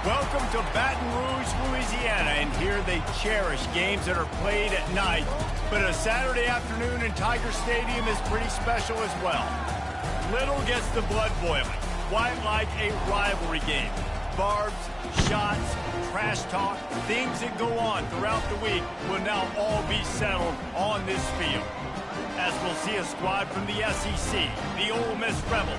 Welcome to Baton Rouge, Louisiana, and here they cherish games that are played at night. But a Saturday afternoon in Tiger Stadium is pretty special as well. Little gets the blood boiling, quite like a rivalry game. Barbs, shots, trash talk, things that go on throughout the week will now all be settled on this field. As we'll see a squad from the SEC, the Ole Miss Rebels,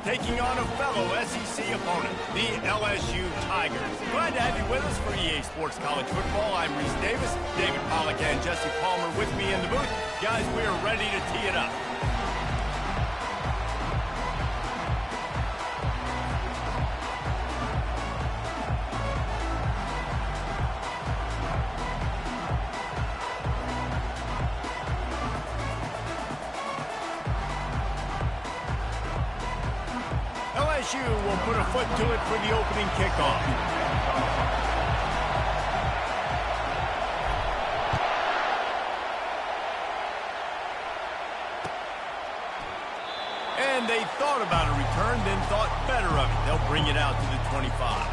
taking on a fellow SEC opponent, the LSU Tigers. Glad to have you with us for EA Sports College Football. I'm Reese Davis, David Pollack and Jesse Palmer with me in the booth. Guys, we are ready to tee it up. LSU will put a foot to it for the opening kickoff. And they thought about a return, then thought better of it. They'll bring it out to the 25.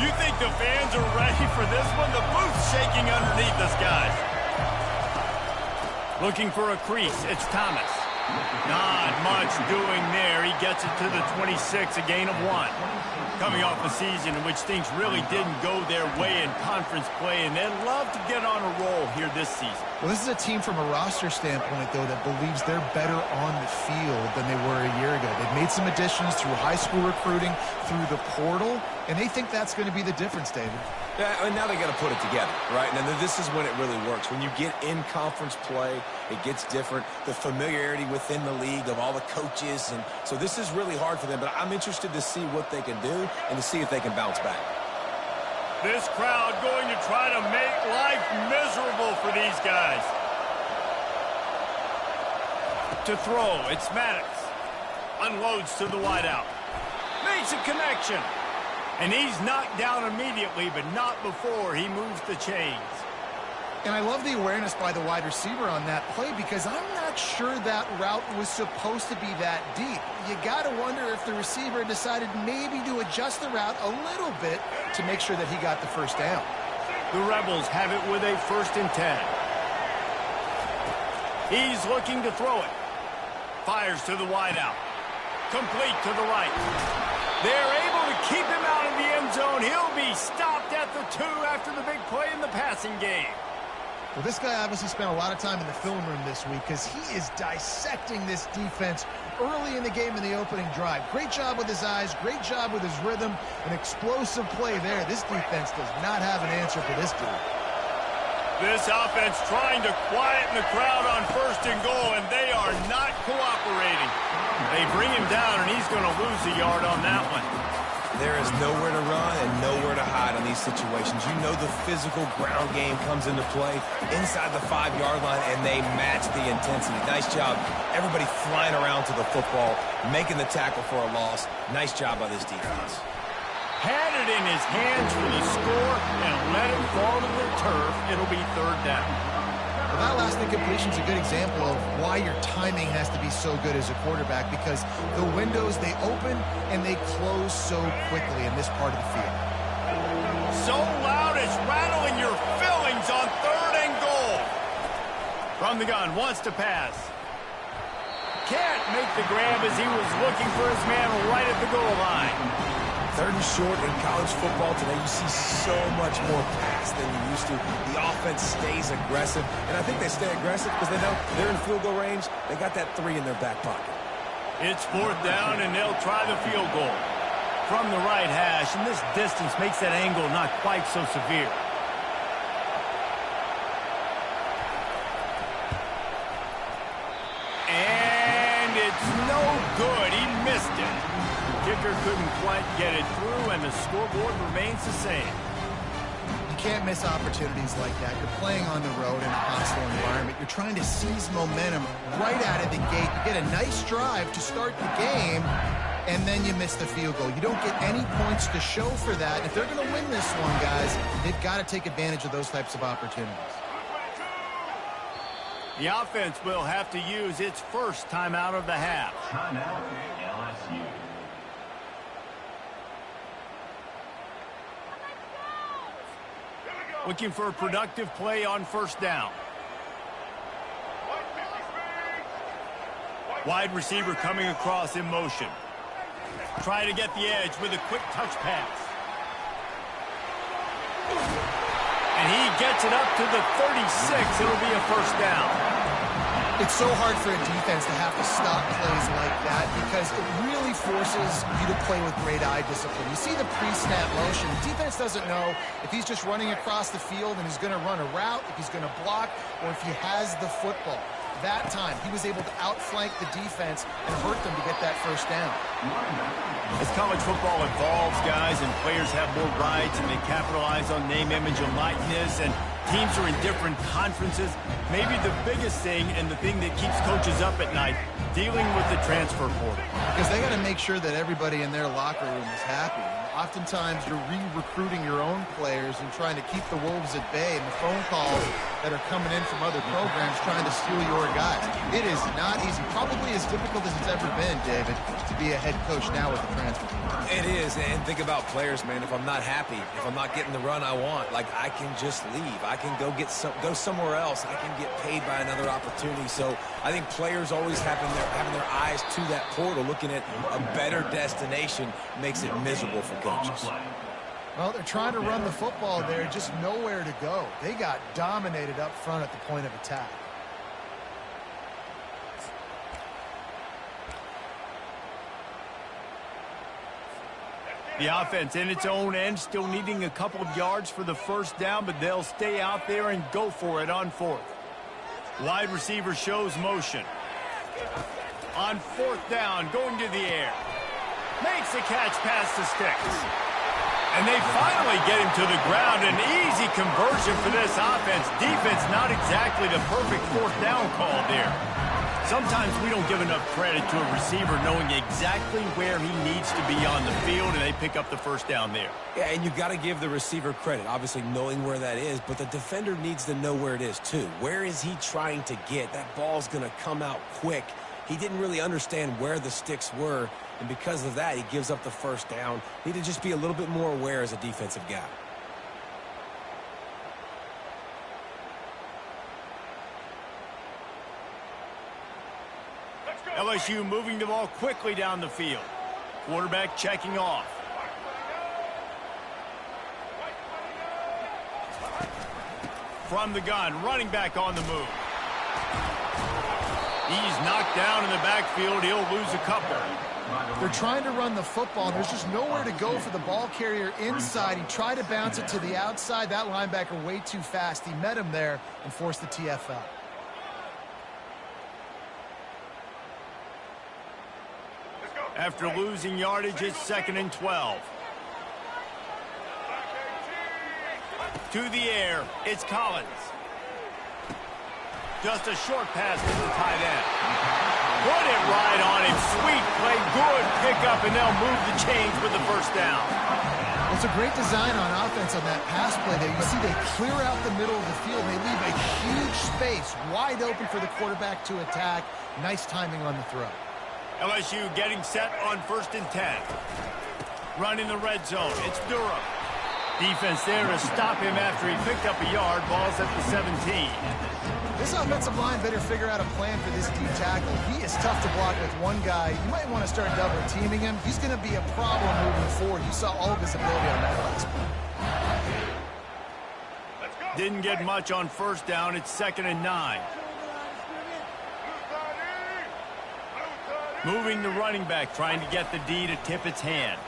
You think the fans are ready for this one? The booth's shaking underneath us, guys. Looking for a crease. It's Thomas. Not much doing there. He gets it to the 26, a gain of 1. Coming off a season in which things really didn't go their way in conference play, and they'd love to get on a roll here this season. Well, this is a team from a roster standpoint, though, that believes they're better on the field than they were a year ago. They've made some additions through high school recruiting, through the portal, and they think that's going to be the difference, David. Yeah, and now they got to put it together, right? And then this is when it really works. When you get in conference play, it gets different. The familiarity within the league of all the coaches, and so this is really hard for them. But I'm interested to see what they can do and to see if they can bounce back. This crowd going to try to make life miserable for these guys. To throw, it's Maddox. Unloads to the wideout. Makes a connection. And he's knocked down immediately, but not before he moves the chains. And I love the awareness by the wide receiver on that play because I'm not sure that route was supposed to be that deep. You got to wonder if the receiver decided maybe to adjust the route a little bit to make sure that he got the first down. The Rebels have it with a 1st and 10. He's looking to throw it. Fires to the wideout. Complete to the right. They're able to keep him out of the end zone. He'll be stopped at the 2 after the big play in the passing game. Well, this guy obviously spent a lot of time in the film room this week because he is dissecting this defense early in the game in the opening drive. Great job with his eyes, great job with his rhythm, an explosive play there. This defense does not have an answer for this dude. This offense trying to quieten the crowd on 1st and goal, and they are not cooperating. They bring him down, and he's going to lose a yard on that one. There is nowhere to run and nowhere to hide on these situations. You know the physical ground game comes into play inside the 5-yard line, and they match the intensity. Nice job. Everybody flying around to the football, making the tackle for a loss. Nice job by this defense. Had it in his hands for the score and let it fall to the turf. It'll be 3rd down. Well, that last incompletion is a good example of why your timing has to be so good as a quarterback because the windows, they open and they close so quickly in this part of the field. So loud it's rattling your fillings on 3rd and goal. From the gun, wants to pass. Can't make the grab as he was looking for his man right at the goal line. 3rd and short in college football today. You see so much more pass than you used to. The offense stays aggressive, and I think they stay aggressive because they know they're in field goal range. They got that 3 in their back pocket. It's 4th down, and they'll try the field goal. From the right hash, and this distance makes that angle not quite so severe. And it's no good. He missed it. Kicker couldn't quite get it through, and the scoreboard remains the same. You can't miss opportunities like that. You're playing on the road in a hostile environment. You're trying to seize momentum right out of the gate. You get a nice drive to start the game, and then you miss the field goal. You don't get any points to show for that. If they're going to win this one, guys, they've got to take advantage of those types of opportunities. The offense will have to use its first timeout of the half. Timeout, LSU. Looking for a productive play on first down. Wide receiver coming across in motion. Try to get the edge with a quick touch pass. And he gets it up to the 36. It'll be a first down. It's so hard for a defense to have to stop plays like that because it really forces you to play with great eye discipline. You see the pre-snap motion. The defense doesn't know if he's just running across the field and he's going to run a route, if he's going to block, or if he has the football. That time, he was able to outflank the defense and hurt them to get that first down. As college football evolves, guys, and players have more rights and they capitalize on name, image, and likeness, and teams are in different conferences, maybe the biggest thing and the thing that keeps coaches up at night, dealing with the transfer portal. Because they got to make sure that everybody in their locker room is happy. Oftentimes, you're re-recruiting your own players and trying to keep the wolves at bay, and the phone calls that are coming in from other programs trying to steal your guys. It is not easy. Probably as difficult as it's ever been, David, to be a head coach now with the transfer. It is, and think about players, man. If I'm not happy, if I'm not getting the run I want, like, I can just leave. I can go somewhere else. I can get paid by another opportunity. So I think players always having their eyes to that portal, looking at a better destination, makes it miserable for coaches. Well, they're trying to run the football there, just nowhere to go. They got dominated up front at the point of attack. The offense in its own end, still needing a couple of yards for the first down, but they'll stay out there and go for it on fourth. Wide receiver shows motion. On fourth down, going to the air. Makes the catch past the sticks. And they finally get him to the ground. An easy conversion for this offense. Defense, not exactly the perfect fourth down call there. Sometimes we don't give enough credit to a receiver knowing exactly where he needs to be on the field, and they pick up the first down there. Yeah, and you got to give the receiver credit, obviously knowing where that is, but the defender needs to know where it is too. Where is he trying to get? That ball's going to come out quick. He didn't really understand where the sticks were, and because of that, he gives up the first down. Need to just be a little bit more aware as a defensive guy. LSU moving the ball quickly down the field. Quarterback checking off. From the gun, running back on the move. He's knocked down in the backfield. He'll lose a couple. They're trying to run the football. There's just nowhere to go for the ball carrier inside. He tried to bounce it to the outside. That linebacker way too fast. He met him there and forced the TFL. After losing yardage, it's 2nd and 12. To the air, it's Collins. Just a short pass to the tight end. Put it right on him. Sweet play, good pickup, and they'll move the chains with the first down. It's a great design on offense on that pass play there. You see they clear out the middle of the field. They leave a huge space wide open for the quarterback to attack. Nice timing on the throw. LSU getting set on 1st and 10. Run in the red zone. It's Durham. Defense there to stop him after he picked up a yard. Ball's at the 17. This offensive line better figure out a plan for this D tackle. He is tough to block with one guy. You might want to start double teaming him. He's going to be a problem moving forward. You saw all of his ability on that last play. Didn't get much on first down. It's 2nd and 9. Moving the running back, trying to get the D to tip its hand.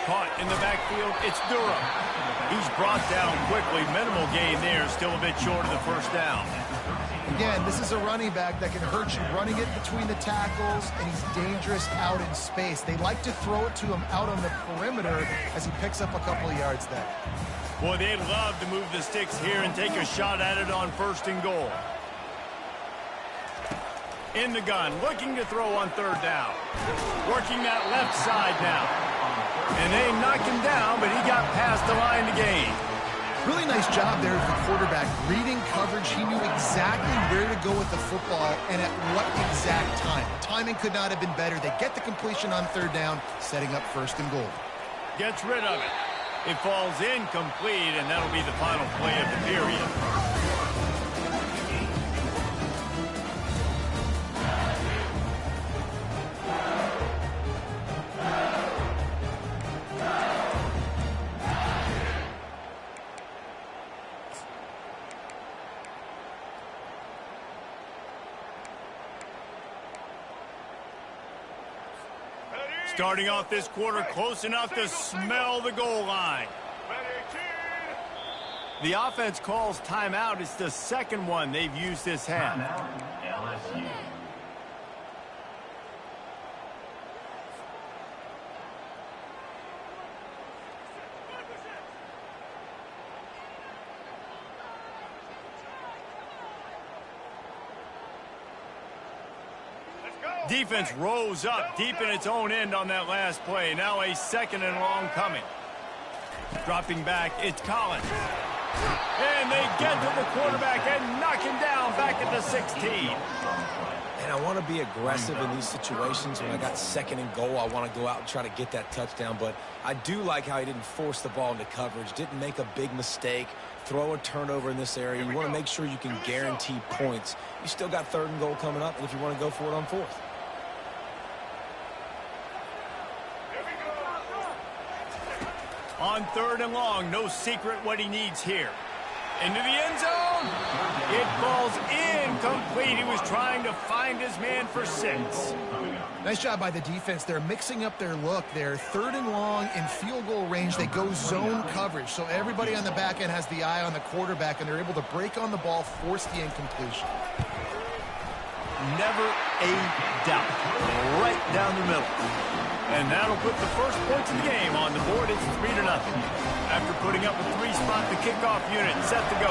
Caught in the backfield, it's Durham. He's brought down quickly. Minimal gain there, still a bit short of the first down. Again, this is a running back that can hurt you running it between the tackles, and he's dangerous out in space. They like to throw it to him out on the perimeter as he picks up a couple of yards there. Boy, they'd love to move the sticks here and take a shot at it on 1st and goal. In the gun, looking to throw on third down. Working that left side now. And they knocked him down, but he got past the line to gain. Really nice job there with the quarterback. Reading coverage, he knew exactly where to go with the football and at what exact time. Timing could not have been better. They get the completion on third down, setting up first and goal. Gets rid of it. It falls incomplete, and that'll be the final play of the period. Starting off this quarter close enough to smell the goal line. The offense calls timeout. It's the second one they've used this half. LSU. Defense rose up deep in its own end on that last play. Now a second and long coming. Dropping back, it's Collins. And they get to the quarterback and knock him down back at the 16. And I want to be aggressive in these situations. When I got second and goal, I want to go out and try to get that touchdown. But I do like how he didn't force the ball into coverage, didn't make a big mistake, throw a turnover in this area. You want to make sure you can guarantee points. You still got third and goal coming up, and if you want to go for it on fourth. On third and long, no secret what he needs here. Into the end zone. It falls incomplete. He was trying to find his man for 6. Nice job by the defense. They're mixing up their look. They're third and long in field goal range. They go zone coverage. So everybody on the back end has the eye on the quarterback, and they're able to break on the ball, force the incompletion. Never a doubt. Right down the middle. And that'll put the first points of the game on the board. It's 3-0. After putting up a 3-spot, the kickoff unit set to go.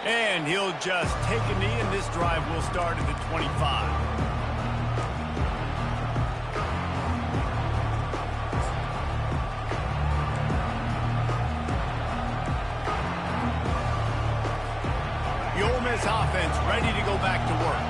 And he'll just take a knee, and this drive will start at the 25. Offense ready to go back to work.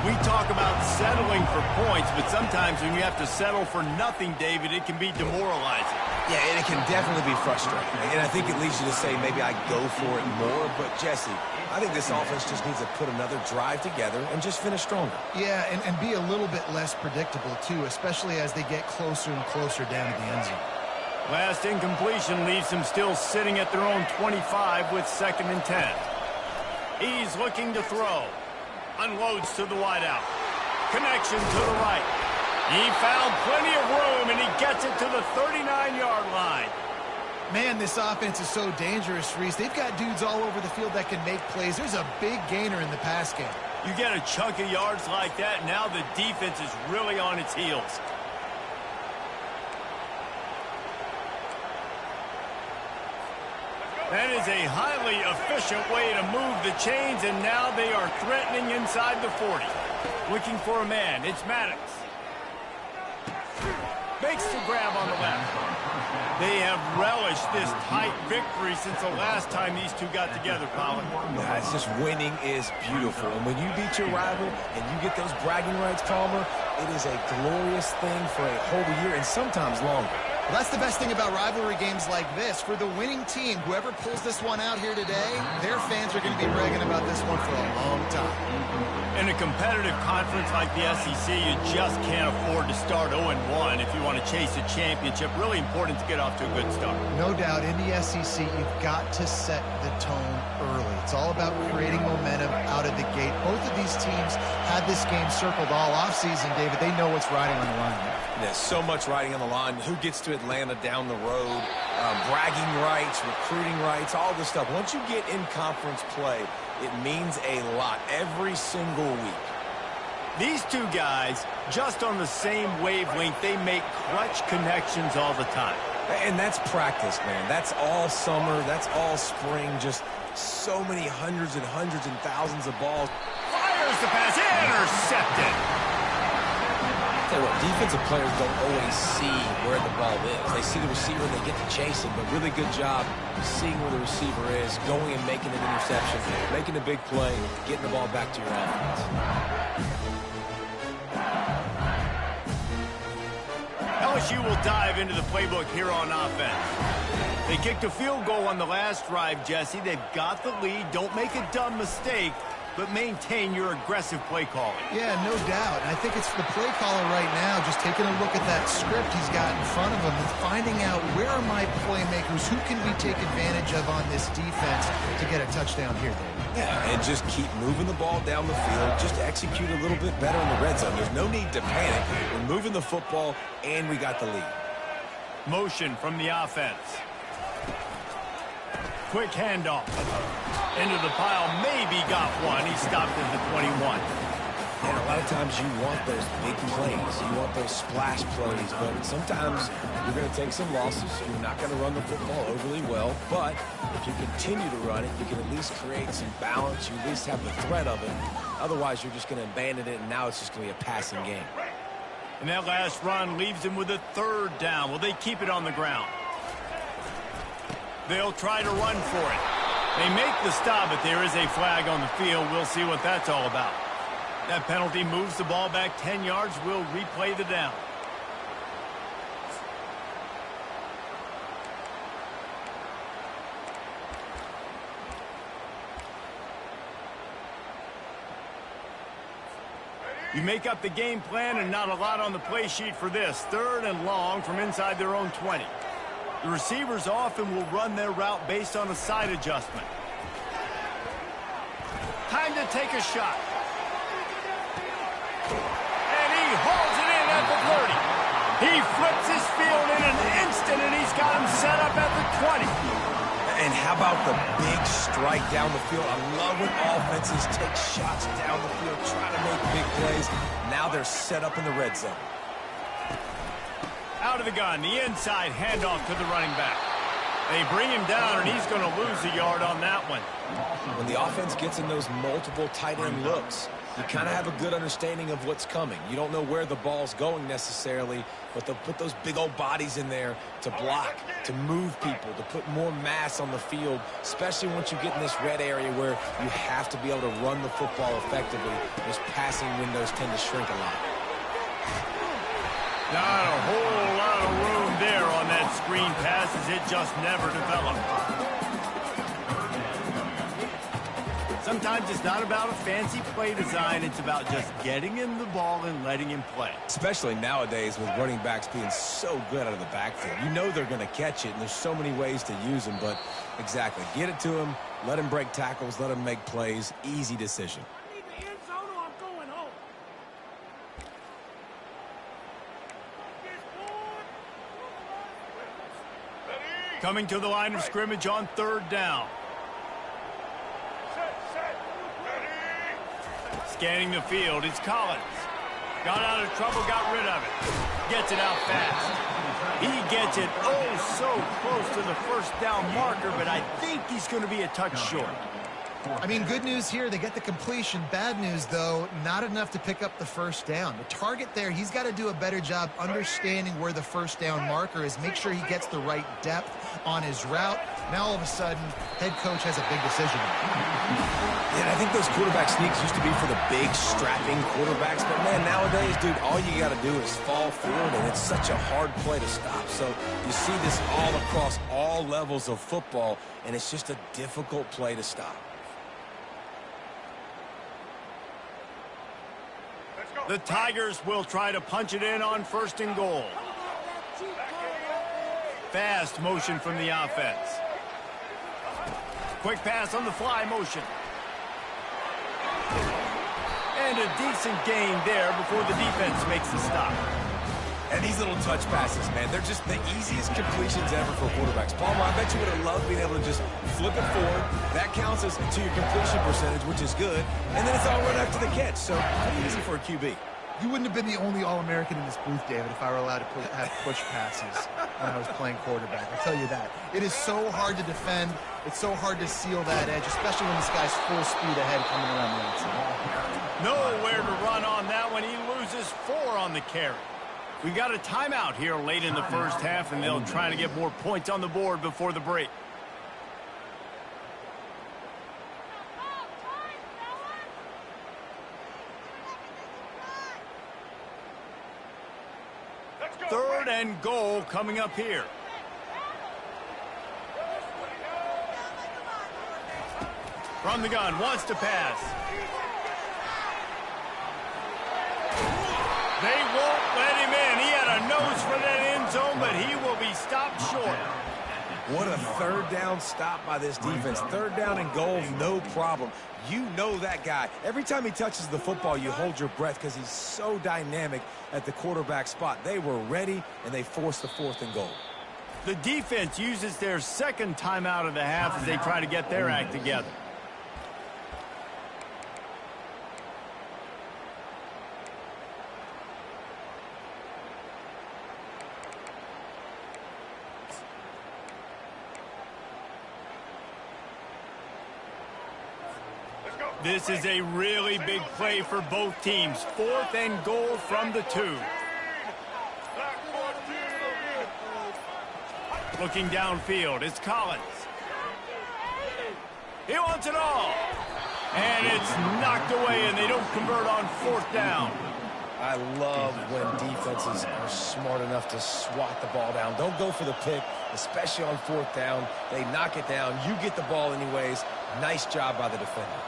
We talk about settling for points, but sometimes when you have to settle for nothing, David, it can be demoralizing. Yeah, and it can definitely be frustrating. And I think it leads you to say maybe I go for it more. But, Jesse, I think this offense just needs to put another drive together and just finish stronger. Yeah, and be a little bit less predictable, too, especially as they get closer and closer down to the end zone. Last incompletion leaves them still sitting at their own 25 with 2nd and 10. He's looking to throw. Unloads to the wideout. Connection to the right. He found plenty of room, and he gets it to the 39-yard line. Man, this offense is so dangerous, Reese. They've got dudes all over the field that can make plays. There's a big gainer in the pass game. You get a chunk of yards like that, now the defense is really on its heels. That is a highly efficient way to move the chains, and now they are threatening inside the 40. Looking for a man. It's Maddox. Makes the grab on the left. They have relished this tight victory since the last time these two got together, Colin. Yeah, it's just winning is beautiful. And when you beat your rival and you get those bragging rights, Palmer, it is a glorious thing for a whole year and sometimes longer. Well, that's the best thing about rivalry games like this. For the winning team, whoever pulls this one out here today, their fans are going to be bragging about this one for a long time. In a competitive conference like the SEC, you just can't afford to start 0-1 if you want to chase a championship. Really important to get off to a good start. No doubt, in the SEC, you've got to set the tone early. It's all about creating momentum out of the gate. Both of these teams had this game circled all offseason, David. They know what's riding on the line here. There's so much riding on the line. Who gets to Atlanta down the road? Bragging rights, recruiting rights, all this stuff. Once you get in conference play, it means a lot every single week. These two guys, just on the same wavelength, they make clutch connections all the time. And that's practice, man. That's all summer. That's all spring. Just so many hundreds and thousands of balls. Fires the pass. Intercepted. Tell you what, defensive players don't always see where the ball is. They see the receiver and they get to chase him, but really good job seeing where the receiver is, going and making an interception, making a big play, getting the ball back to your offense. LSU will dive into the playbook here on offense. They kicked a field goal on the last drive, Jesse. They've got the lead. Don't make a dumb mistake, but maintain your aggressive play calling. Yeah, no doubt. And I think it's the play caller right now just taking a look at that script he's got in front of him and finding out where are my playmakers, who can we take advantage of on this defense to get a touchdown here, Dave. Yeah, and just keep moving the ball down the field. Just execute a little bit better in the red zone. There's no need to panic. We're moving the football, and we got the lead. Motion from the offense. Quick handoff. Into the pile, maybe got one. He stopped at the 21. And a lot of times you want those big plays. You want those splash plays. But sometimes you're going to take some losses. You're not going to run the football overly well. But if you continue to run it, you can at least create some balance. You at least have the threat of it. Otherwise, you're just going to abandon it, and now it's just going to be a passing game. And that last run leaves him with a third down. Will they keep it on the ground? They'll try to run for it. They make the stop, but there is a flag on the field. We'll see what that's all about. That penalty moves the ball back 10 yards. We'll replay the down. You make up the game plan and not a lot on the play sheet for this. Third and long from inside their own 20. The receivers often will run their route based on a side adjustment. Time to take a shot. And he hauls it in at the 30. He flips his field in an instant, and he's got him set up at the 20. And how about the big strike down the field? I love when offenses take shots down the field, try to make big plays. Now they're set up in the red zone. Out of the gun, the inside handoff to the running back. They bring him down, and he's going to lose a yard on that one. When the offense gets in those multiple tight end looks, you kind of have a good understanding of what's coming. You don't know where the ball's going necessarily, but they'll put those big old bodies in there to block, to move people, to put more mass on the field, especially once you get in this red area where you have to be able to run the football effectively. Those passing windows tend to shrink a lot. Not a whole lot of room there on that screen pass as it just never developed. Sometimes it's not about a fancy play design. It's about just getting him the ball and letting him play. Especially nowadays with running backs being so good out of the backfield. You know they're going to catch it, and there's so many ways to use them. But exactly, get it to him, let him break tackles, let him make plays. Easy decision. Coming to the line of scrimmage on third down. Scanning the field, it's Collins. Got out of trouble, got rid of it. Gets it out fast. He gets it oh so close to the first down marker, but I think he's going to be a touch short. I mean, good news here, they get the completion. Bad news, though, not enough to pick up the first down. The target there, he's got to do a better job understanding where the first down marker is, make sure he gets the right depth on his route. Now, all of a sudden, head coach has a big decision. Yeah, I think those quarterback sneaks used to be for the big, strapping quarterbacks. But, man, nowadays, dude, all you got to do is fall forward, and it's such a hard play to stop. So you see this all across all levels of football, and it's just a difficult play to stop. The Tigers will try to punch it in on first and goal. Fast motion from the offense. Quick pass on the fly motion. And a decent gain there before the defense makes the stop. And these little touch passes, man, they're just the easiest completions ever for quarterbacks. Palmer, I bet you would have loved being able to just flip it forward. That counts as to your completion percentage, which is good. And then it's all run after the catch, so pretty easy for a QB. You wouldn't have been the only All-American in this booth, David, if I were allowed to have push passes when I was playing quarterback. I'll tell you that. It is so hard to defend. It's so hard to seal that edge, especially when this guy's full speed ahead coming around the outside. Nowhere to run on that one. He loses 4 on the carry. We got a timeout here late in the first half, and they'll try to get more points on the board before the break. Third and goal coming up here. From the gun, wants to pass. They won't let him in. He had a nose for that end zone, but he will be stopped short. What a third down stop by this defense. Third down and goal, no problem. You know that guy. Every time he touches the football, you hold your breath because he's so dynamic at the quarterback spot. They were ready, and they forced the 4th and goal. The defense uses their second timeout of the half as they try to get their act together. This is a really big play for both teams. 4th and goal from the 2. Looking downfield, it's Collins. He wants it all. And it's knocked away, and they don't convert on 4th down. I love when defenses are smart enough to swat the ball down. Don't go for the pick, especially on 4th down. They knock it down. You get the ball anyways. Nice job by the defender.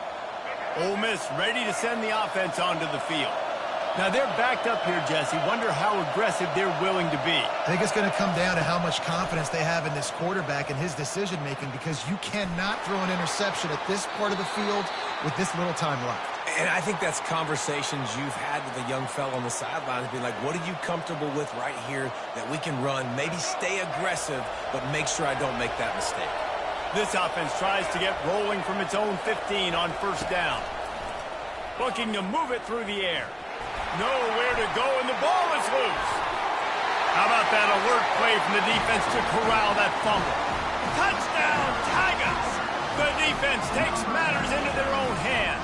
Ole Miss ready to send the offense onto the field. Now they're backed up here, Jesse. Wonder how aggressive they're willing to be. I think it's going to come down to how much confidence they have in this quarterback and his decision-making, because you cannot throw an interception at this part of the field with this little time left. And I think that's conversations you've had with a young fellow on the sidelines, be like, what are you comfortable with right here that we can run? Maybe stay aggressive, but make sure I don't make that mistake. This offense tries to get rolling from its own 15 on 1st down. Looking to move it through the air. Nowhere to go, and the ball is loose. How about that alert play from the defense to corral that fumble? Touchdown, Tigers! The defense takes matters into their own hands.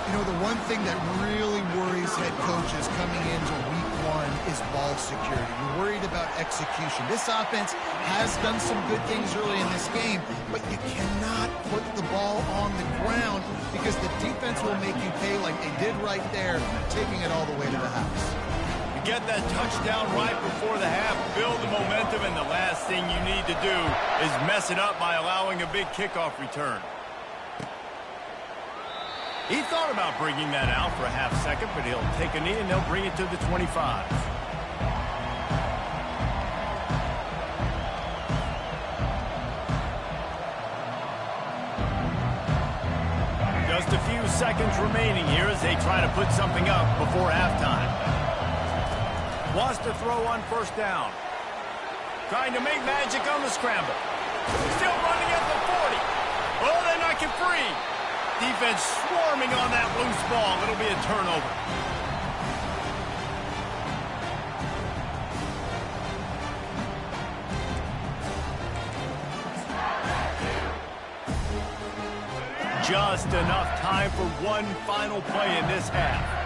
You know, the one thing that really worries head coaches coming into week 1 is ball security. You're worried about execution. This offense has done some good things early in this game, but you cannot put the ball on the ground because the defense will make you pay like they did right there, taking it all the way to the house. You get that touchdown right before the half, build the momentum, and the last thing you need to do is mess it up by allowing a big kickoff return. He thought about bringing that out for a half second, but he'll take a knee and they'll bring it to the 25. Just a few seconds remaining here as they try to put something up before halftime. Wants to throw on 1st down. Trying to make magic on the scramble. Still running at the 40. Oh, they knock it free. Defense swarming on that loose ball. It'll be a turnover. Just enough time for one final play in this half.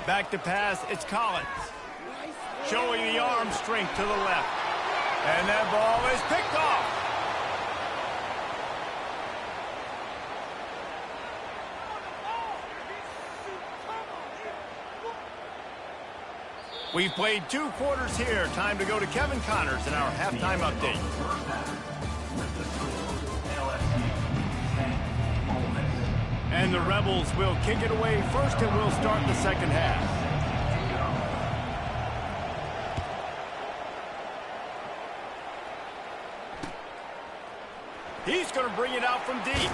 Back to pass, it's Collins. Showing the arm strength to the left. And that ball is picked off. We've played 2 quarters here. Time to go to Kevin Connors in our halftime update. And the Rebels will kick it away first, and we'll start the second half. He's going to bring it out from deep.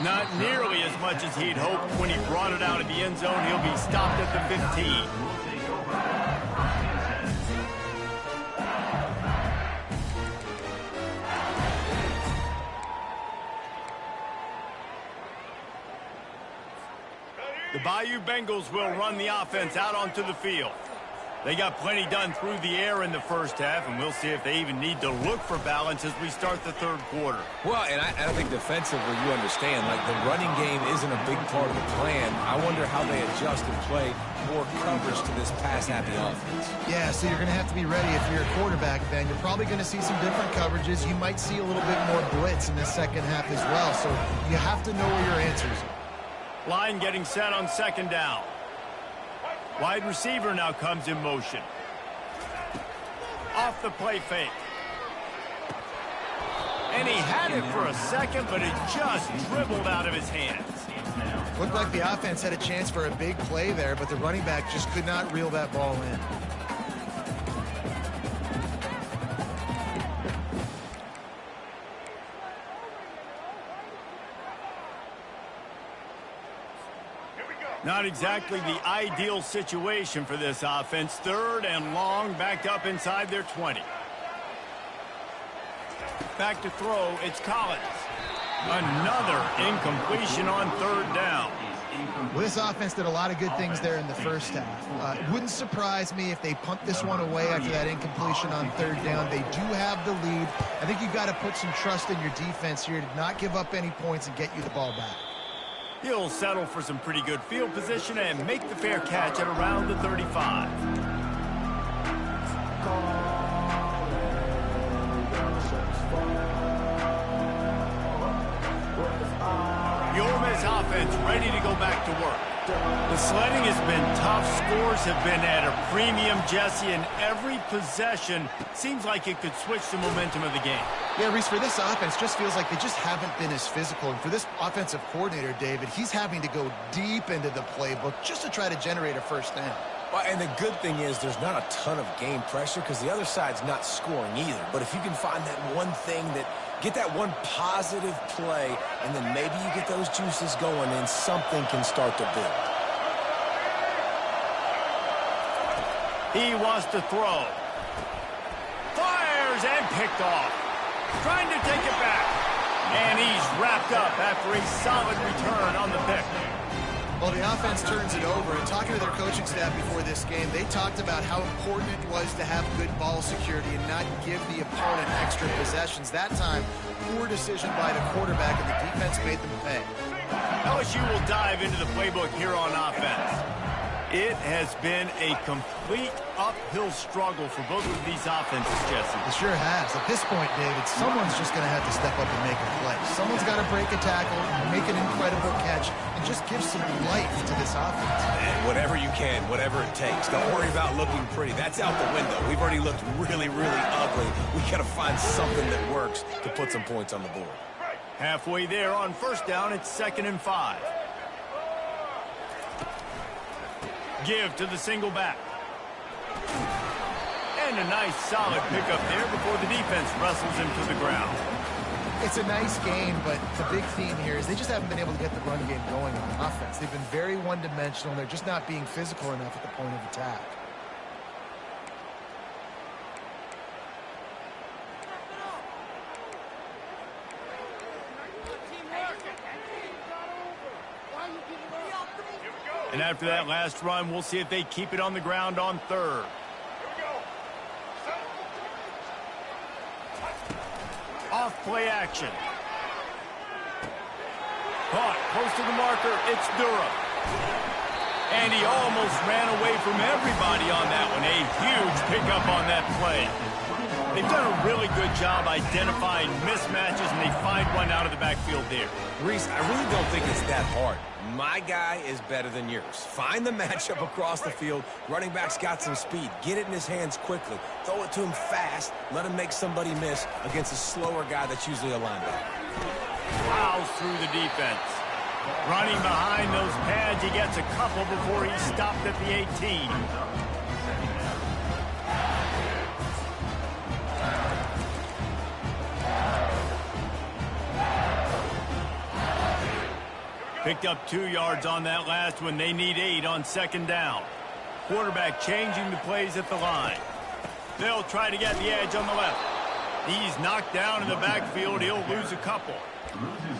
Not nearly as much as he'd hoped when he brought it out of the end zone. He'll be stopped at the 15. The Bayou Bengals will run the offense out onto the field. They got plenty done through the air in the first half, and we'll see if they even need to look for balance as we start the third quarter. Well, and I think defensively, you understand, like the running game isn't a big part of the plan. I wonder how they adjust and play more coverage to this pass-happy offense. Yeah, so you're going to have to be ready if you're a quarterback, Ben. You're probably going to see some different coverages. You might see a little bit more blitz in the second half as well, so you have to know where your answers are. Line getting set on second down. Wide receiver now comes in motion. Off the play fake. And he had it for a second, but it just dribbled out of his hands. Looked like the offense had a chance for a big play there, but the running back just could not reel that ball in. Not exactly the ideal situation for this offense. Third and long, backed up inside their 20. Back to throw, it's Collins. Another incompletion on third down. Well, this offense did a lot of good things there in the first half. It wouldn't surprise me if they punt this one away after that incompletion on third down. They do have the lead. I think you've got to put some trust in your defense here to not give up any points and get you the ball back. He'll settle for some pretty good field position and make the fair catch at around the 35. The Ole Miss offense ready to go back to work. The sledding has been tough. Scores have been at a premium, Jesse, and every possession seems like it could switch the momentum of the game. Yeah, Reese, for this offense, just feels like they just haven't been as physical. And for this offensive coordinator, David, he's having to go deep into the playbook just to try to generate a first down. Well, and the good thing is there's not a ton of game pressure because the other side's not scoring either. But if you can find that one thing get that one positive play, and then maybe you get those juices going and something can start to build. He wants to throw. Fires and picked off. Trying to take it back. And he's wrapped up after a solid return on the pick. Well, the offense turns it over, and talking to their coaching staff before this game, they talked about how important it was to have good ball security and not give the opponent extra possessions. That time, poor decision by the quarterback, and the defense made them pay. LSU will dive into the playbook here on offense. It has been a complete uphill struggle for both of these offenses, Jesse. It sure has. At this point, David, someone's just going to have to step up and make a play. Someone's got to break a tackle, make an incredible catch, and just give some life to this offense. And whatever you can, whatever it takes. Don't worry about looking pretty. That's out the window. We've already looked really, really ugly. We got to find something that works to put some points on the board. Halfway there on first down, it's 2nd and 5. Give to the single back. And a nice solid pickup there before the defense wrestles him to the ground. It's a nice game, but the big theme here is they just haven't been able to get the run game going on offense. They've been very one-dimensional. They're just not being physical enough at the point of attack. And after that last run, we'll see if they keep it on the ground on third. Off play action. Caught close to the marker. It's Durham. And he almost ran away from everybody on that one. A huge pickup on that play. They've done a really good job identifying mismatches, and they find one out of the backfield there. Reese, I really don't think it's that hard. My guy is better than yours. Find the matchup across the field. Running back's got some speed. Get it in his hands quickly. Throw it to him fast. Let him make somebody miss against a slower guy that's usually a linebacker. Plows through the defense. Running behind those pads, he gets a couple before he's stopped at the 18. Picked up 2 yards on that last one. They need 8 on 2nd down. Quarterback changing the plays at the line. They'll try to get the edge on the left. He's knocked down in the backfield. He'll lose a couple.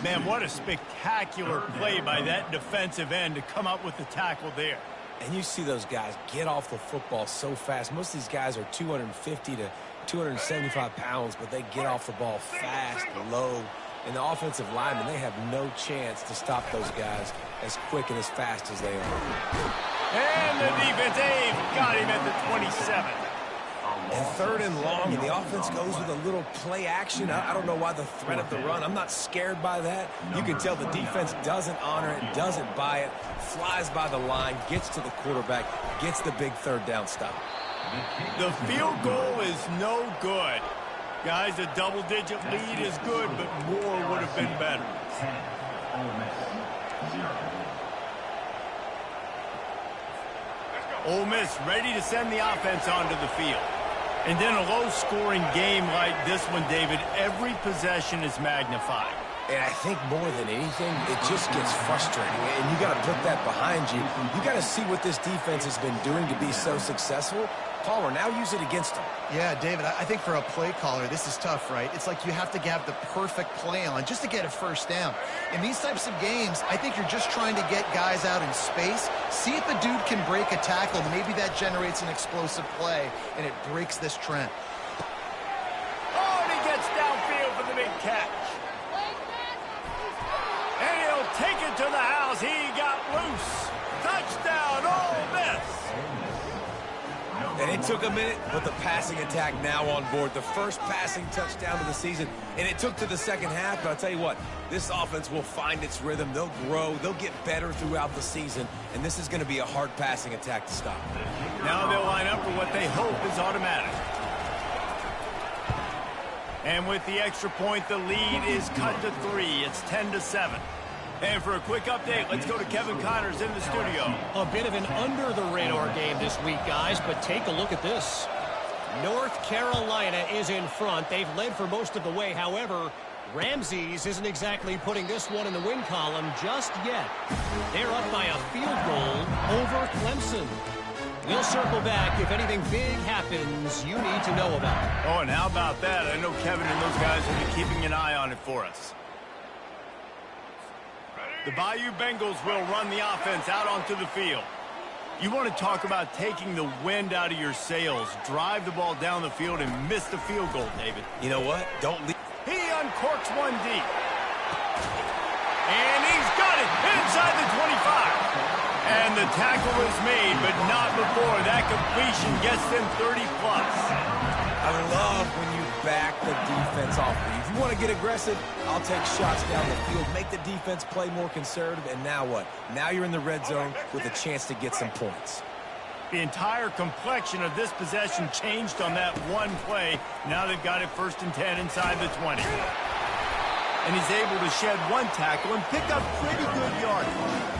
Man, what a spectacular play by that defensive end to come up with the tackle there. And you see those guys get off the football so fast. Most of these guys are 250 to 275 pounds, but they get off the ball fast, low. And the offensive linemen, they have no chance to stop those guys as quick and as fast as they are. And the defense, got him at the 27. And 3rd and long, and the offense goes with a little play action. I don't know why the threat of the run. I'm not scared by that. You can tell the defense doesn't honor it, doesn't buy it, flies by the line, gets to the quarterback, gets the big 3rd down stop. The field goal is no good. Guys, a double-digit lead is good, but more would have been better. 10, Ole Miss, 0. Ole Miss ready to send the offense onto the field. And then a low-scoring game like this one, David, every possession is magnified. And I think more than anything, it just gets frustrating. And you got to put that behind you. You got to see what this defense has been doing to be so successful. Palmer, now use it against them. Yeah, David, I think for a play caller, this is tough, right? It's like you have to have the perfect play on just to get a first down. In these types of games, I think you're just trying to get guys out in space, see if a dude can break a tackle. Maybe that generates an explosive play, and it breaks this trend. Oh, and he gets downfield for the big catch. And he'll take it to the house. He got loose. Touchdown, Ole Miss. And it took a minute, but the passing attack now on board. The first passing touchdown of the season, and it took to the second half. But I'll tell you what, this offense will find its rhythm. They'll grow. They'll get better throughout the season, and this is going to be a hard passing attack to stop. Now they'll line up for what they hope is automatic. And with the extra point, the lead is cut to 3. It's 10-7. And for a quick update, let's go to Kevin Connors in the studio. A bit of an under-the-radar game this week, guys, but take a look at this. North Carolina is in front. They've led for most of the way. However, Ramses isn't exactly putting this one in the win column just yet. They're up by a field goal over Clemson. We'll circle back if anything big happens you need to know about. Oh, and how about that? I know Kevin and those guys will be keeping an eye on it for us. The Bayou Bengals will run the offense out onto the field. You want to talk about taking the wind out of your sails. Drive the ball down the field and miss the field goal, David. You know what? Don't leave. He uncorks one deep. And he's got it inside the 25. And the tackle is made, but not before that completion gets them 30-plus. I love when you back the defense off. If you want to get aggressive, I'll take shots down the field, make the defense play more conservative, and now what? Now you're in the red zone with a chance to get some points. The entire complexion of this possession changed on that one play. Now they've got it 1st and 10 inside the 20. And he's able to shed one tackle and pick up pretty good yardage.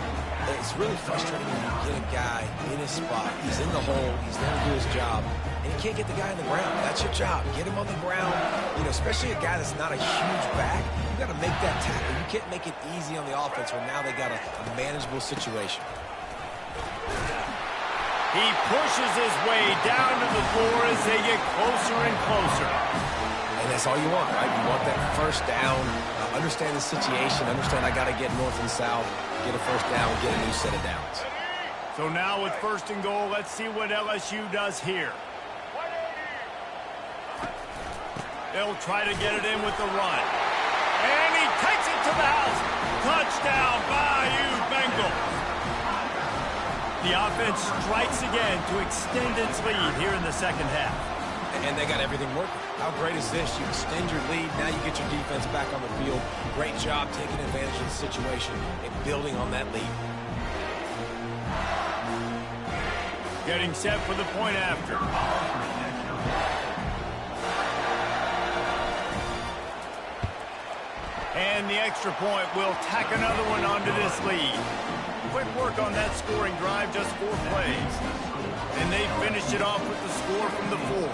It's really frustrating when you get a guy in his spot. He's in the hole. He's there to do his job. And you can't get the guy on the ground. That's your job. Get him on the ground. You know, especially a guy that's not a huge back. You got to make that tackle. You can't make it easy on the offense when now they got a manageable situation. He pushes his way down to the floor as they get closer and closer. And that's all you want, right? You want that first down. Understand the situation. Understand I got to get north and south. Get a first down, get a new set of downs. So now with 1st and goal, let's see what LSU does here. They'll try to get it in with the run. And he takes it to the house. Touchdown, Bayou Bengals. The offense strikes again to extend its lead here in the second half. And they got everything working. How great is this? You extend your lead. Now you get your defense back on the field. Great job taking advantage of the situation and building on that lead. Getting set for the point after. And the extra point will tack another one onto this lead. Quick work on that scoring drive, just 4 plays. And they finished it off with the score from the 4.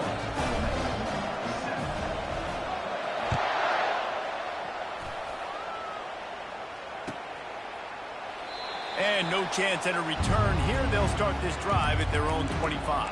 And no chance at a return here. They'll start this drive at their own 25.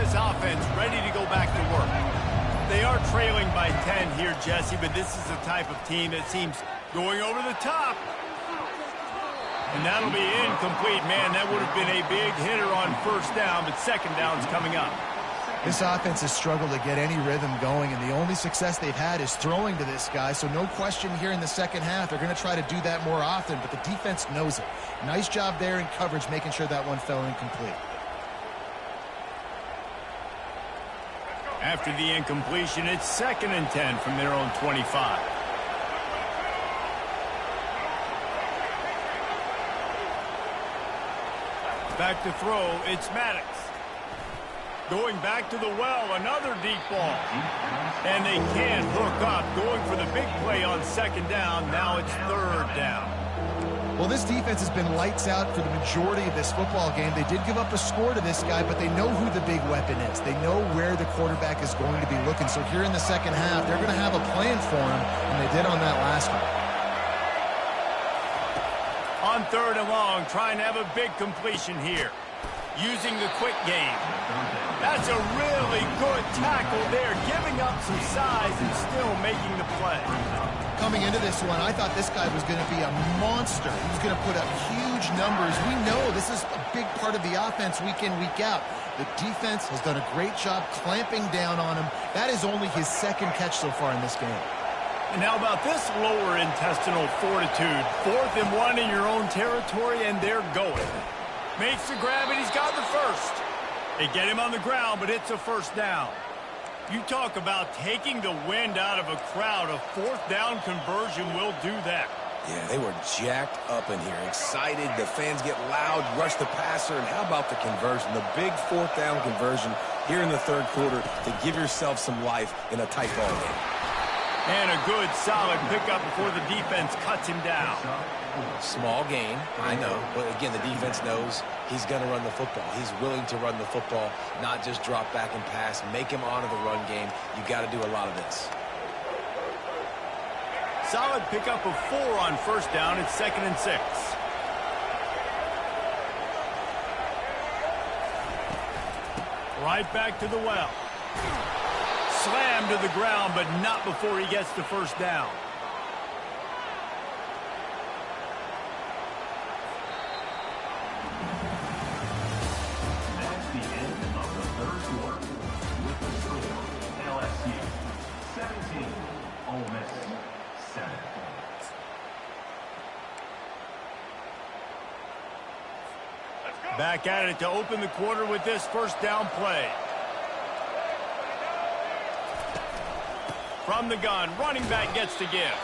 this offense ready to go back to work. They are trailing by 10 here, Jesse, but this is the type of team that seems going over the top. And that'll be incomplete. Man, that would have been a big hitter on first down, but second down's coming up. This offense has struggled to get any rhythm going, and the only success they've had is throwing to this guy. So no question here in the second half, they're going to try to do that more often, but the defense knows it. Nice job there in coverage, making sure that one fell incomplete. After the incompletion, it's 2nd and 10 from their own 25. Back to throw, it's Maddox. Going back to the well, another deep ball. And they can't hook up. Going for the big play on second down. Now it's third down. Well, this defense has been lights out for the majority of this football game. They did give up a score to this guy, but they know who the big weapon is. They know where the quarterback is going to be looking. So here in the second half, they're going to have a plan for him, and they did on that last one. On 3rd and long, trying to have a big completion here. Using the quick game. That's a really good tackle there, giving up some size and still making the play. Coming into this one, I thought this guy was going to be a monster. He was going to put up huge numbers. We know this is a big part of the offense week in, week out. The defense has done a great job clamping down on him. That is only his 2nd catch so far in this game. And how about this lower intestinal fortitude? 4th and 1 in your own territory, and they're going. Makes the grab, and he's got the first. They get him on the ground, but it's a first down. You talk about taking the wind out of a crowd. A 4th down conversion will do that. Yeah, they were jacked up in here, excited. The fans get loud, rush the passer, and how about the conversion? The big 4th down conversion here in the 3rd quarter to give yourself some life in a tight ball game. And a good, solid pickup before the defense cuts him down. Small gain, I know, but again, the defense knows he's going to run the football. He's willing to run the football, not just drop back and pass, make him honor the run game. You got to do a lot of this. Solid pickup of 4 on first down. It's 2nd and 6. Right back to the well. Slammed to the ground, but not before he gets the first down. That's the end of the 3rd quarter. With the score, LSU 17, Ole Miss 7. Back at it to open the quarter with this first down play. From the gun, running back gets to give.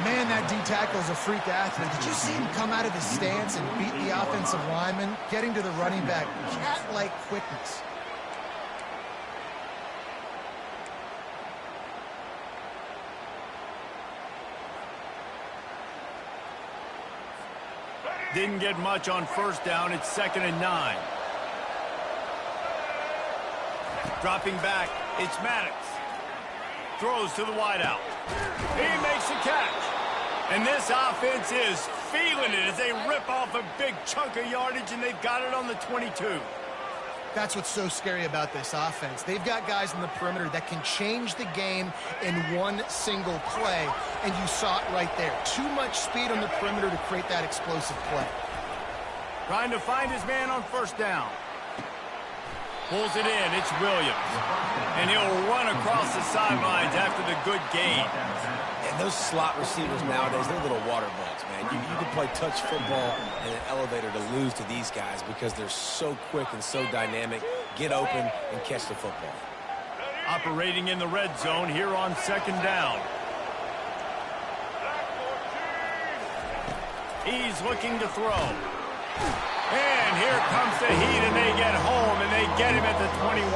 Man, that D-tackle is a freak athlete. Did you see him come out of his stance and beat the offensive lineman? Getting to the running back, cat-like quickness. Didn't get much on first down. It's 2nd and 9. Dropping back, it's Maddox. Throws to the wideout. He makes the catch. And this offense is feeling it as they rip off a big chunk of yardage, and they've got it on the 22. That's what's so scary about this offense. They've got guys in the perimeter that can change the game in one single play, and you saw it right there. Too much speed on the perimeter to create that explosive play. Trying to find his man on first down. Pulls it in. It's Williams. And he'll run across the sidelines after the good gain. And those slot receivers nowadays, they're little water bugs, man. You can play touch football in an elevator to lose to these guys because they're so quick and so dynamic. Get open and catch the football. Operating in the red zone here on second down. He's looking to throw. And here comes the heat, and they get home, and they get him at the 21.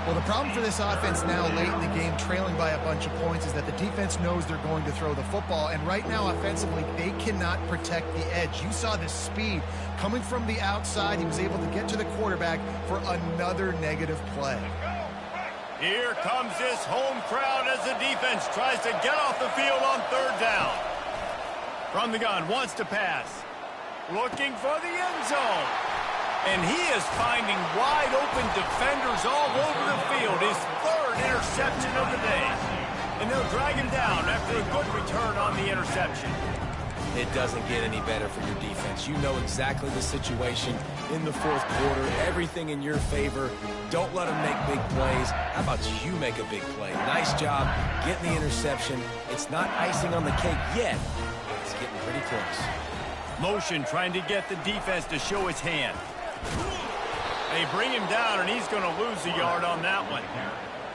Well, the problem for this offense now late in the game, trailing by a bunch of points, is that the defense knows they're going to throw the football. And right now, offensively, they cannot protect the edge. You saw the speed coming from the outside. He was able to get to the quarterback for another negative play. Here comes this home crowd as the defense tries to get off the field on third down. From the gun, wants to pass. Looking for the end zone. And he is finding wide-open defenders all over the field. His third interception of the day. And they'll drag him down after a good return on the interception. It doesn't get any better for your defense. You know exactly the situation in the fourth quarter. Everything in your favor. Don't let them make big plays. How about you make a big play? Nice job getting the interception. It's not icing on the cake yet. It's getting pretty close. Motion trying to get the defense to show his hand. They bring him down, and he's going to lose a yard on that one.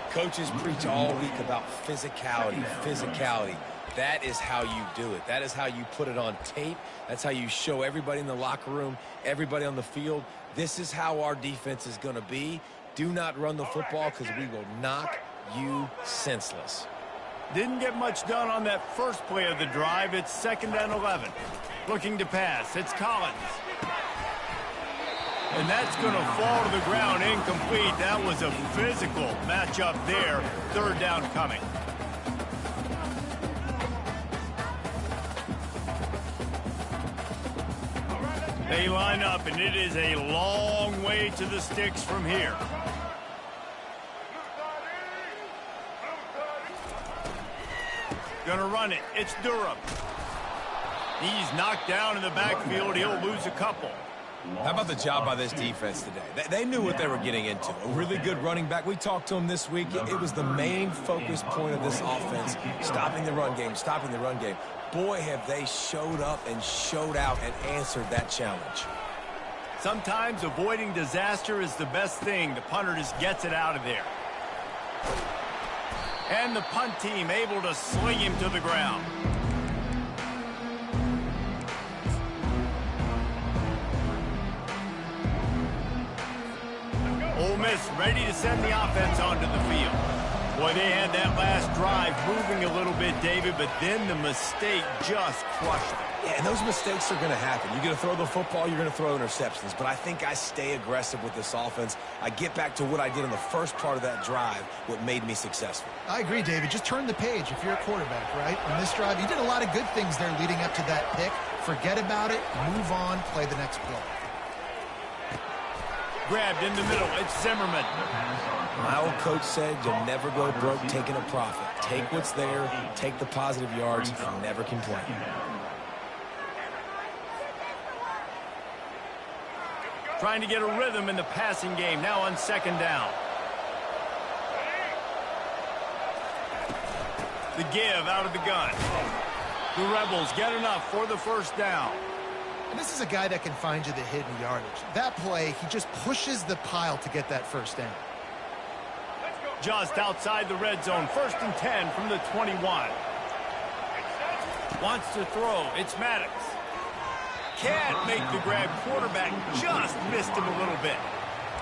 Coaches preach all week about physicality, physicality. That is how you do it. That is how you put it on tape. That's how you show everybody in the locker room, everybody on the field. This is how our defense is going to be. Do not run the football because we will knock you senseless. Didn't get much done on that first play of the drive. It's 2nd and 11. Looking to pass. It's Collins. And that's going to fall to the ground incomplete. That was a physical matchup there. 3rd down coming. They line up, and it is a long way to the sticks from here. Gonna run it. It's Durham. He's knocked down in the backfield. He'll lose a couple. How about the job by this defense today? They knew what they were getting into. A really good running back. We talked to him this week. It was the main focus point of this offense, stopping the run game, stopping the run game. Boy, have they showed up and showed out and answered that challenge. Sometimes avoiding disaster is the best thing. The punter just gets it out of there. And the punt team able to sling him to the ground. Ole Miss ready to send the offense onto the field. Boy, they had that last drive moving a little bit, David, but then the mistake just crushed them. Yeah, and those mistakes are going to happen. You're going to throw the football, you're going to throw interceptions. But I think I stay aggressive with this offense. I get back to what I did in the first part of that drive, what made me successful. I agree, David. Just turn the page if you're a quarterback, right? On this drive, you did a lot of good things there leading up to that pick. Forget about it, move on, play the next play. Grabbed in the middle. It's Zimmerman. My old coach said you'll never go broke taking a profit. Take what's there, take the positive yards, and never complain. Trying to get a rhythm in the passing game. Now on 2nd down. The give out of the gun. The Rebels get enough for the 1st down. And this is a guy that can find you the hidden yardage. That play, he just pushes the pile to get that 1st down. Just outside the red zone. 1st and 10 from the 21. Wants to throw. It's Maddox. Can't make the grab. Quarterback just missed him a little bit.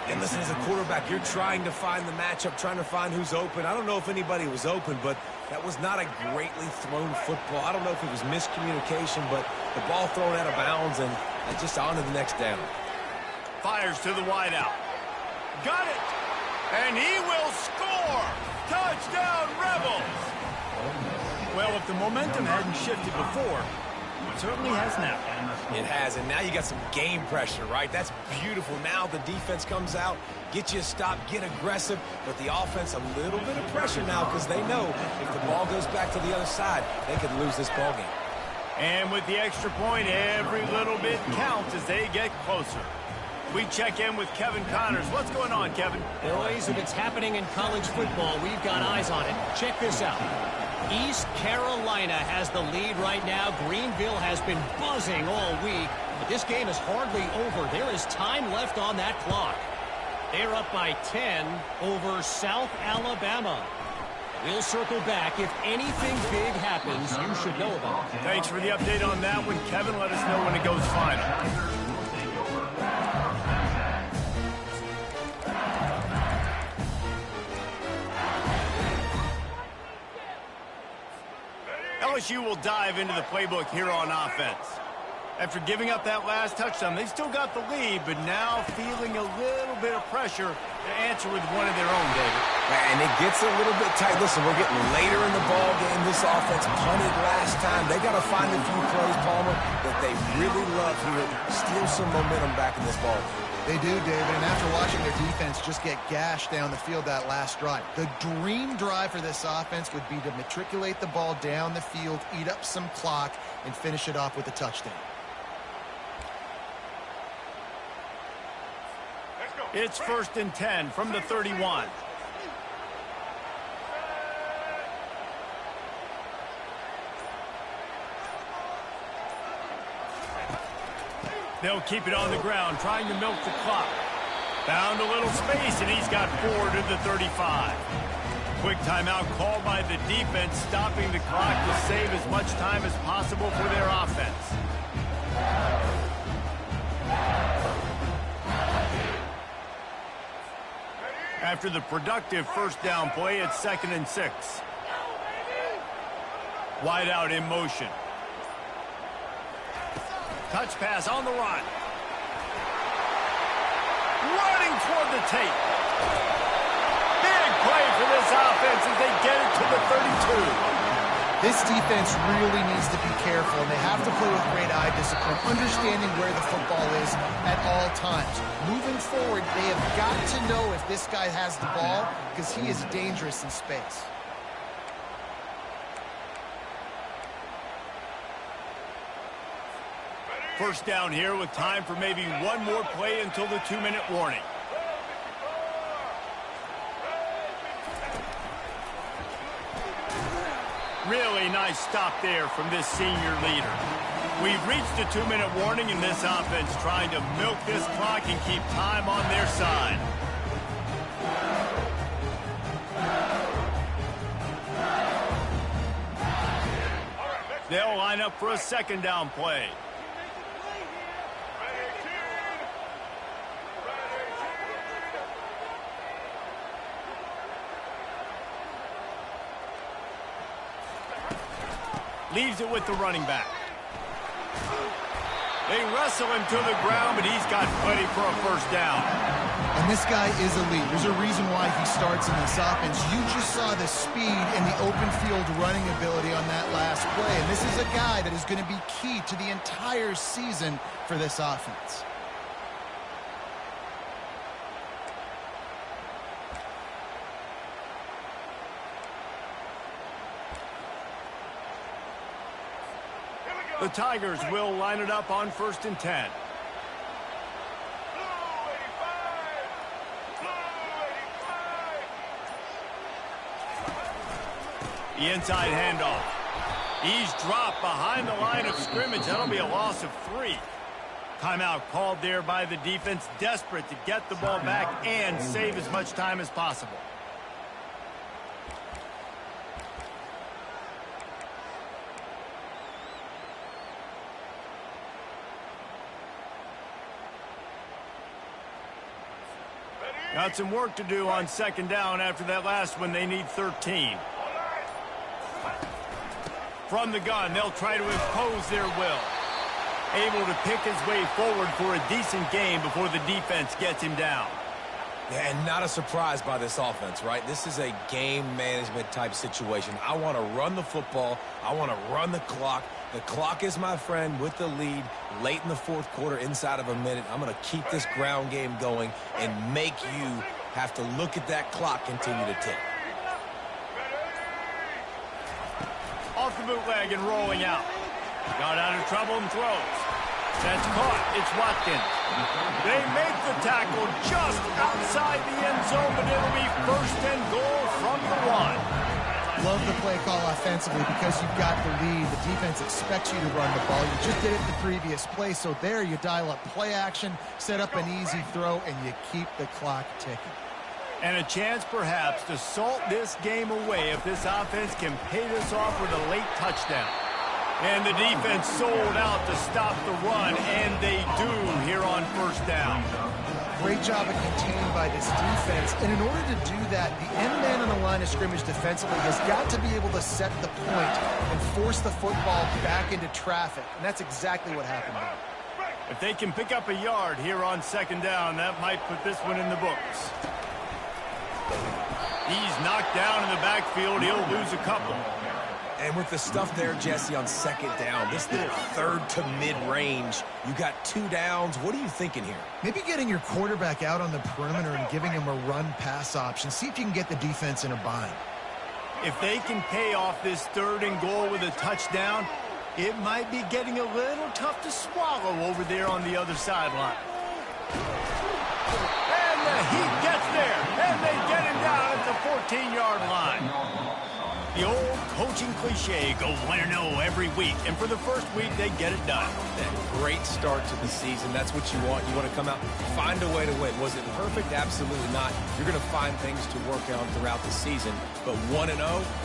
And listen, as a quarterback, you're trying to find the matchup, trying to find who's open. I don't know if anybody was open, but that was not a greatly thrown football. I don't know if it was miscommunication, but the ball thrown out of bounds and just on to the next down. Fires to the wideout. Got it. And he will score. Touchdown, Rebels. Well, if the momentum hadn't shifted before, it certainly has now. It has, and now you got some game pressure, right? That's beautiful. Now the defense comes out, get you a stop, get aggressive, but the offense a little bit of pressure now because they know if the ball goes back to the other side, they could lose this ball game. And with the extra point, every little bit counts as they get closer. We check in with Kevin Connors. What's going on, Kevin? Boys, if it's happening in college football, we've got eyes on it. Check this out. East Carolina has the lead right now. Greenville has been buzzing all week, but this game is hardly over. There is time left on that clock. They're up by 10 over South Alabama. We'll circle back. If anything big happens, you should know about it. Thanks for the update on that one, Kevin. Let us know when it goes final. LSU will dive into the playbook here on offense. After giving up that last touchdown, they've still got the lead, but now feeling a little bit of pressure to answer with one of their own, David. And it gets a little bit tight. Listen, we're getting later in the ball game. This offense punted last time. They got to find a few plays, Palmer, that they really love here. Steal some momentum back in this ball game. They do, David, and after watching their defense just get gashed down the field that last drive, the dream drive for this offense would be to matriculate the ball down the field, eat up some clock, and finish it off with a touchdown. It's 1st and 10 from the 31. They'll keep it on the ground, trying to milk the clock. Found a little space, and he's got 4 to the 35. Quick timeout called by the defense, stopping the clock to save as much time as possible for their offense. After the productive first down play, it's 2nd and 6. Wide out in motion. Touch pass on the run. Running toward the tape. Big play for this offense as they get it to the 32. This defense really needs to be careful, and they have to play with great eye discipline, understanding where the football is at all times. Moving forward, they have got to know if this guy has the ball, because he is dangerous in space. First down here with time for maybe one more play until the 2-minute warning. Really nice stop there from this senior leader. We've reached the 2-minute warning, and this offense trying to milk this clock and keep time on their side. They'll line up for a 2nd down play. Leaves it with the running back. They wrestle him to the ground, but he's got plenty for a first down. And this guy is elite. There's a reason why he starts in this offense. You just saw the speed and the open field running ability on that last play. And this is a guy that is going to be key to the entire season for this offense. The Tigers will line it up on 1st and 10. The inside handoff. He's dropped behind the line of scrimmage. That'll be a loss of 3. Timeout called there by the defense, desperate to get the ball back and save as much time as possible. Got some work to do on 2nd down after that last one. They need 13. From the gun, they'll try to impose their will. Able to pick his way forward for a decent game before the defense gets him down. Yeah, and not a surprise by this offense, right? This is a game management type situation. I want to run the football. I want to run the clock. The clock is my friend with the lead late in the 4th quarter, inside of a minute. I'm going to keep this ground game going and make you have to look at that clock continue to tick. Off the bootleg and rolling out. Got out of trouble and throws. That's caught. It's Watkins. They make the tackle just outside the end zone, but it'll be 1st and goal from the 1. Love the play call offensively because you've got the lead. The defense expects you to run the ball. You just did it the previous play, so there you dial up play action, set up an easy throw, and you keep the clock ticking. And a chance perhaps to salt this game away if this offense can pay this off with a late touchdown. And the defense sold out to stop the run, and they do here on 1st down. Great job of containing by this defense. And in order to do that, the end man on the line of scrimmage defensively has got to be able to set the point and force the football back into traffic. And that's exactly what happened there. If they can pick up a yard here on 2nd down, that might put this one in the books. He's knocked down in the backfield. He'll lose a couple. And with the stuff there, Jesse, on second down, this little third to mid-range, you got 2 downs. What are you thinking here? Maybe getting your quarterback out on the perimeter and giving him a run-pass option. See if you can get the defense in a bind. If they can pay off this 3rd and goal with a touchdown, it might be getting a little tough to swallow over there on the other sideline. And the Heat gets there, and they get him down at the 14-yard line. The old coaching cliche, go 1-0 every week, and for the first week, they get it done. That great start to the season. That's what you want. You want to come out, find a way to win. Was it perfect? Absolutely not. You're going to find things to work on throughout the season, but 1-0,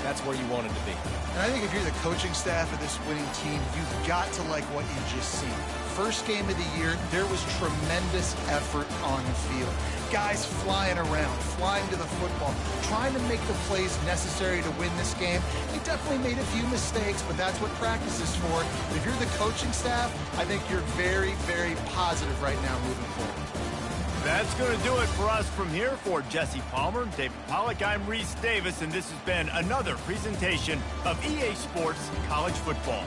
that's where you want it to be. And I think if you're the coaching staff of this winning team, you've got to like what you just seen. First game of the year, there was tremendous effort on the field. Guys flying around, flying to the football, trying to make the plays necessary to win this game. They definitely made a few mistakes, but that's what practice is for. If you're the coaching staff, I think you're very, very positive right now moving forward. That's going to do it for us from here. For Jesse Palmer, David Pollack, I'm Reese Davis, and this has been another presentation of EA Sports College Football.